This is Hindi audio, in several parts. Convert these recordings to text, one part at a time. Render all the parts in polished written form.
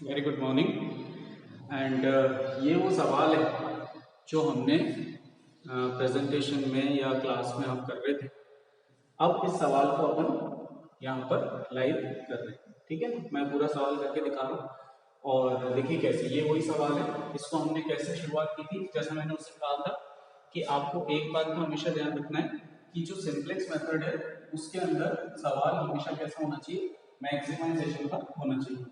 Very good morning. एंड ये वो सवाल है जो हमने प्रेजेंटेशन में या क्लास में हम कर रहे थे। अब इस सवाल को अपन यहाँ पर लाइव कर रहे हैं, ठीक है ना। मैं पूरा सवाल करके दिखा रहा हूँ और देखिए कैसे ये वही सवाल है। इसको हमने कैसे शुरुआत की थी, जैसा मैंने उससे कहा था कि आपको एक बात का हमेशा ध्यान रखना है कि जो सिंप्लेक्स मेथड है उसके अंदर सवाल हमेशा कैसा होना चाहिए, मैक्सिमाइजेशन का होना चाहिए।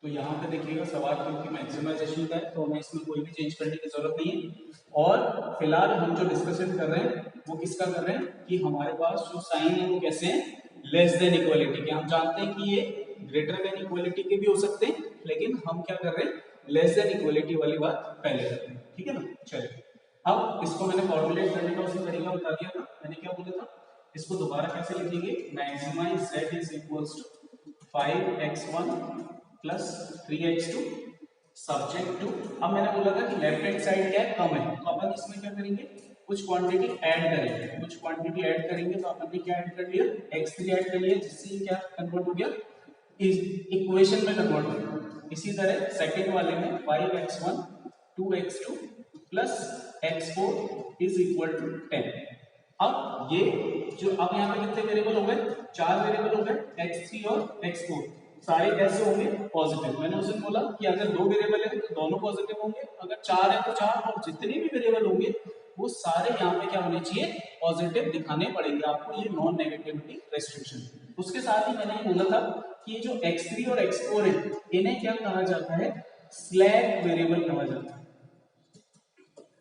तो यहाँ पे देखिएगा सवाल क्योंकि मैक्सिमाइजेशन का है तो हमें इसमें कोई भी चेंज करने की जरूरत नहीं है। और फिलहाल हम जो डिस्कशन कर रहे हैं वो किसका कर रहे हैं कि हमारे पास जो साइन है वो कैसे है, लेस देन इक्वलिटी के। हम जानते हैं कि ये ग्रेटर देन इक्वलिटी के भी हो सकते हैं, लेकिन हम क्या कर रहे हैं, लेस देन इक्वलिटी वाली बात पहले कर रहे हैं, ठीक है ना। चलिए अब इसको मैंने फॉर्मुलेट करने का उसका तरीका बता दिया था। मैंने क्या बोला था, इसको दोबारा कैसे लिखेंगे, maximise z is equals to 5x1 plus 3x2 subject to. अब मैंने बोला था कि लेफ्ट हैंड साइड क्या है, कम है, तो अपन इसमें क्या करेंगे, कुछ क्वांटिटी ऐड करेंगे। कुछ क्वांटिटी ऐड करेंगे तो अपन ने क्या ऐड कर लिया, x3 ऐड कर लिया, जिससे क्या कन्वर्ट हो गया, इस इक्वेशन में कन्वर्ट हो गया। इसी तरह सेकंड वाले में 5x1 2x2 plus x4 is equal to 10। अब ये जो अब यहाँ पे कितने वेरिएबल हो गए, 4 वेरिएबल हो गए, x3 और x4 सारे कैसे होंगे, पॉजिटिव। मैंने उसे बोला कि अगर 2 वेरिएबल है तो दोनों पॉजिटिव होंगे, अगर 4 है तो 4, और जितने भी वेरिएबल होंगे वो सारे यहाँ पे क्या होने चाहिए, पॉजिटिव दिखाने पड़ेंगे आपको, ये नॉन नेगेटिविटी रेस्ट्रिक्शन। उसके साथ ही मैंने ये बोला था कि जो x3 और x4 है इन्हें क्या कहा जाता है, स्लैक वेरिएबल कहा जाता है।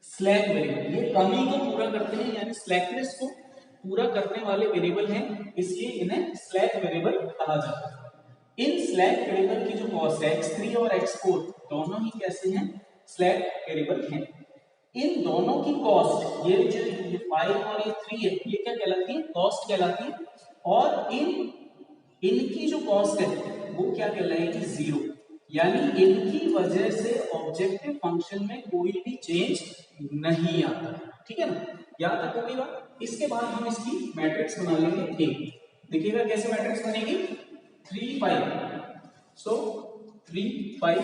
स्लैक वेरिएबल ये कमी को पूरा करते हैं, यानी स्लैकनेस को पूरा करने वाले वेरिएबल हैं, इसलिए इन्हें स्लैक वेरिएबल कहा जाता है। इन स्लैक वेरिएबल की जो कॉस्ट है x3 और x4 दोनों ही कैसे हैं, स्लैक वेरिएबल हैं। इन दोनों की कॉस्ट, ये जो ये 5 और ये 3 है, ये क्या कहलाती है, कॉस्ट कहलाती है। और इनकी जो कॉस्ट है वो क्या कहलाएगी, जीरो। यानी इनकी वजह से ऑब्जेक्टिव फंक्शन में कोई भी चेंज नहीं आता, ठीक है ना। यहां तक हो गई बात। इसके बाद हम इसकी मैट्रिक्स बना लेंगे एक। देखिएगा कैसे मैट्रिक्स बनेगी, 3 5, सो 3 5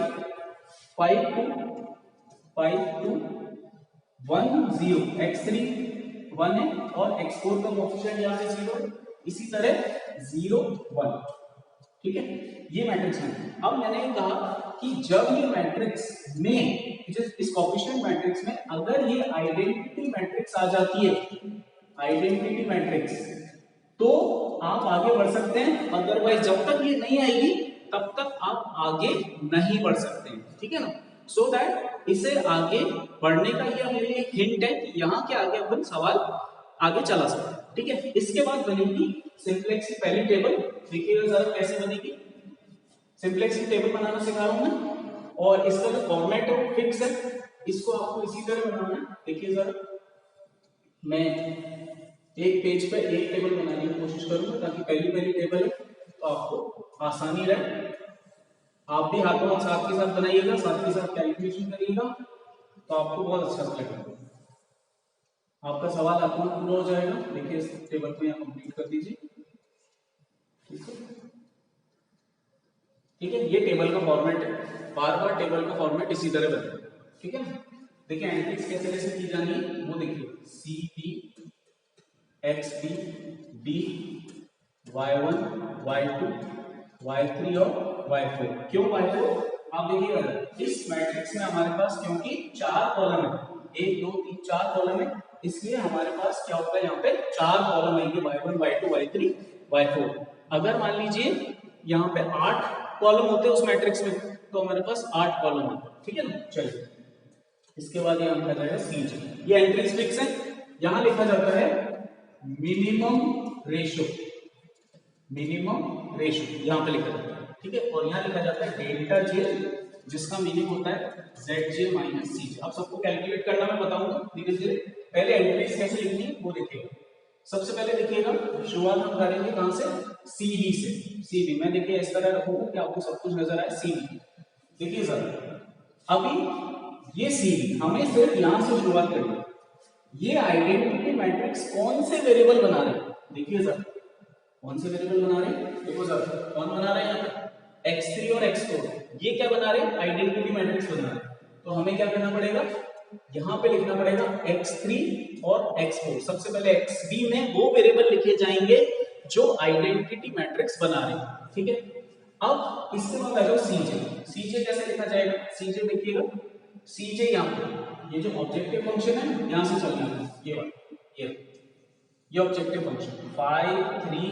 5 2 5 2 1 0, x3 1 है और x4 का कोएफिशिएंट यहाँ पे 0 है, इसी तरह 0 1, ठीक है। ये मैट्रिक्स में अब मैंने कहा कि जब ये मैट्रिक्स में इस कोएफिशिएंट मैट्रिक्स में अगर ये आइडेंटिटी मैट्रिक्स आ जाती है, आइडेंटिटी मैट्रिक्स, तो आप आगे बढ़ सकते हैं, अदरवाइज जब तक ये नहीं आएगी तब तक आप आगे नहीं बढ़ सकते हैं, ठीक है ना। सो दैट इसे आगे बढ़ने का ये मेरे लिए हिंट है कि यहाँ के आगे अपन सवाल आगे चला सकते हैं, ठीक है। इसके बाद बनेगी सिंप्लेक्स की पहली टेबल। देखिएगा जरा कैसे बनेगी, सिंप्लेक्स की टेबल बनाना सिखा रहा हूं मैं, और इसका जो फॉर्मेट है वो फिक्स है, इसको आपको इसी तरह बनाना है। देखिए जरा, मैं एक पेज पे एक टेबल बनाने की कोशिश करूंगा ताकि पहली टेबल है तो आपको आसानी रहे। आप भी हाथों हाथ साथ के साथ बनाइएगा, साथ के साथ कैलकुलेशन करिएगा, तो आपको बहुत अच्छा लगेगा, आपका सवाल आत्मा पूरा हो जाएगा। देखिए इस टेबल को यहाँ कंप्लीट कर दीजिए, ठीक है। ये टेबल का फॉर्मेट है, बार बार टेबल का फॉर्मेट इसी तरह बनेगा, ठीक है। देखिए एंट्रीज कैसे कैसे की जानी है वो देखिए, C B X B D y1 y2 y3 और y4। क्यों y4, आप देखिएगा इस मैट्रिक्स में हमारे पास क्योंकि 4 कॉलम है, 1 2 3 4 कॉलम है, इसलिए हमारे पास क्या होता है, यहाँ पे 4 कॉलम आएंगे, y1 y2 y3 y4। अगर मान लीजिए यहाँ पे 8 कॉलम होते हैं उस मैट्रिक्स में, तो हमारे पास 8 कॉलम आते हैं, ठीक है ना। चलिए इसके बाद यहाँ लिखा जाएगा सीजी, ये एंट्रीज फिक्स है। यहाँ लिखा जाता है मिनिमम रेशो, मिनिमम रेशो यहाँ पे लिखा जाता है, ठीक है। और यहाँ लिखा जाता है डेल्टा जे, जिसका मीनिंग होता है zj माइनस cj। अब सबको कैलकुलेट करना मैं बताऊंगा धीरे धीरे, पहले एंट्रीज कैसे लिखनी है वो देखिएगा। सबसे पहले देखिएगा शुरुआत हम करेंगे कहां से, सीबी से। सीबी मैं देखिए इस तरह रखूंगा कि आपको सब कुछ नजर आए। सीबी देखिए सर, अभी ये सीबी हमें सिर्फ यहां से शुरुआत करनी है। ये आइडेंटिटी मैट्रिक्स कौन से वेरिएबल बना रहे हैं, देखिए सर कौन से वेरिएबल बना रहे हैं, देखो सर कौन बना रहे हैं यहाँ पे, x3 और x4 ये क्या बना रहे हैं, आइडेंटिटी मैट्रिक्स बना रहे हैं। तो हमें क्या करना पड़ेगा, यहां पे लिखना पड़ेगा x3 और x4। सबसे पहले xb में वो वेरिएबल लिखे जाएंगे जो आइडेंटिटी मैट्रिक्स बना रहे हैं, ठीक है। अब इसके बाद आ जाओ cj। cj कैसे लिखा जाएगा, cj देखिएगा, cj यहां पे ये जो ऑब्जेक्टिव फंक्शन है यहां से चलना है, ये वाला, ये ऑब्जेक्टिव फंक्शन 5 3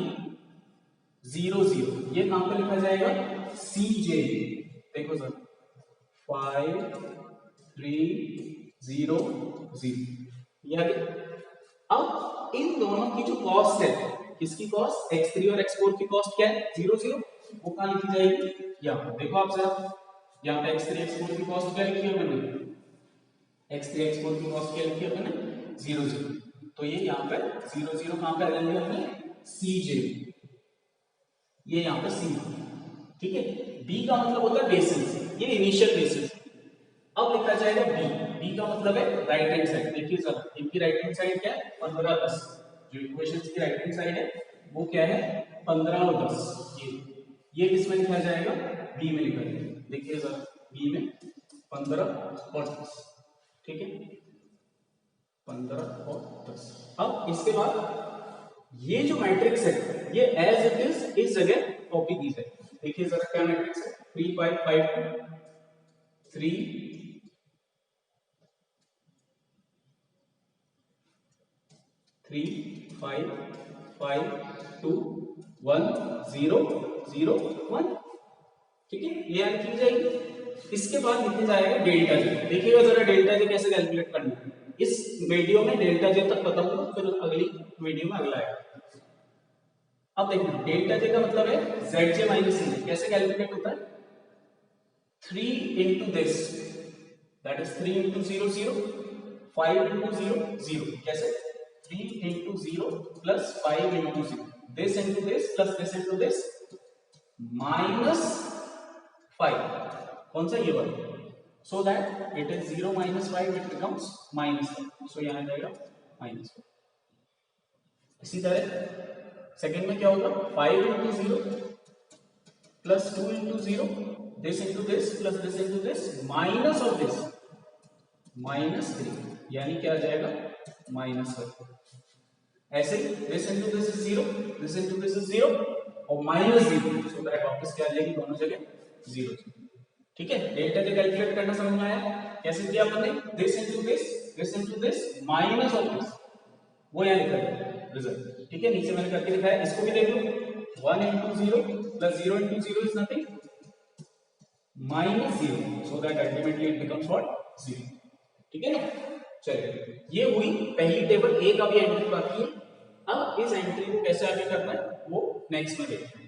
0 0 ये कहां पे लिखा जाएगा, cj। देखो सर 5 3 0 0 ये आ गया। अब इन दोनों की जो कॉस्ट है, किसकी कॉस्ट, x3 और x4 की कॉस्ट क्या है, 0 0, वो कहां लिखी जाएगी, यहाँ देखो आप जरा, यहाँ पे x3 x4 की कॉस्ट क्या लिखी है मैंने, x3 x4 की कॉस्ट क्या लिखी है मैंने, 0 0। तो ये यहाँ पे 0 0 कहां पे लेंगे हमने, cj, ये यहाँ पे c, ठीक है। b का मतलब होता है बेसिस, ये इनिशियल बेसिस। अब लिखा जाएगा b का मतलब है राइट हैंड साइड। देखिए सर इनकी राइट हैंड साइड क्या है, 15 10, जो इक्वेशंस की राइट हैंड साइड है वो क्या है, 15 और 10। ये किस में लिखा जाएगा, b में लिखा जाएगा। देखिए सर b में 15 और 10, ठीक है, 15 और 10। अब इसके बाद ये जो मैट्रिक्स है ये एज इट इज इस जगह कॉपी की जाए। देखिए जरा क्या मैट्रिक्स है, 3 5 5 2 3 3 5 5 2 1 0 0 1, ठीक है, ये याद की जाएगी। इसके बाद लिखा जाएगा डेल्टा जे। देखिएगा जरा डेल्टा जे कैसे कैलकुलेट करना है, इस वीडियो में डेल्टा जे तक बताऊंगा, फिर अगली वीडियो में अगला आएगा। अब देखना डेल्टा जे का मतलब है zj माइनस c। कैसे कैलकुलेट होता है, 3 into this, that is 3 into 0 0, 5 into 0 0। कैसे, 3 into 0 plus 5 into 0, this into this plus this into this minus 5, कौन सा, ये वाला, so that it is 0 minus 5 it becomes minus 5, so यहाँ जाएगा minus 5। इसी तरह सेकेंड में क्या होगा, 5 into 0 plus 2 into 0, this into this plus this into this minus of this minus 3, यानी क्या आ जाएगा, minus 5। ऐसे this into this is 0, this into this is 0 और minus 0, so that वापस क्या आ जाएगी, दोनों जगह 0 0, ठीक है। डेल्टा जे कैलकुलेट करना समझ में आया, कैसे किया हमने, this into this minus of this, वो यहाँ लिखा है रिजल्ट, ठीक है। नीचे मैंने करके लिखा है, इसको भी देख लो, 1 into 0 plus 0 into 0 is nothing, minus 0, so that ultimately it becomes what, 0, ठीक है ना। चलिए ये हुई पहली टेबल, ए का भी एंट्री बाकी है। अब इस एंट्री को कैसे आगे करना है वो नेक्स्ट में देखते हैं।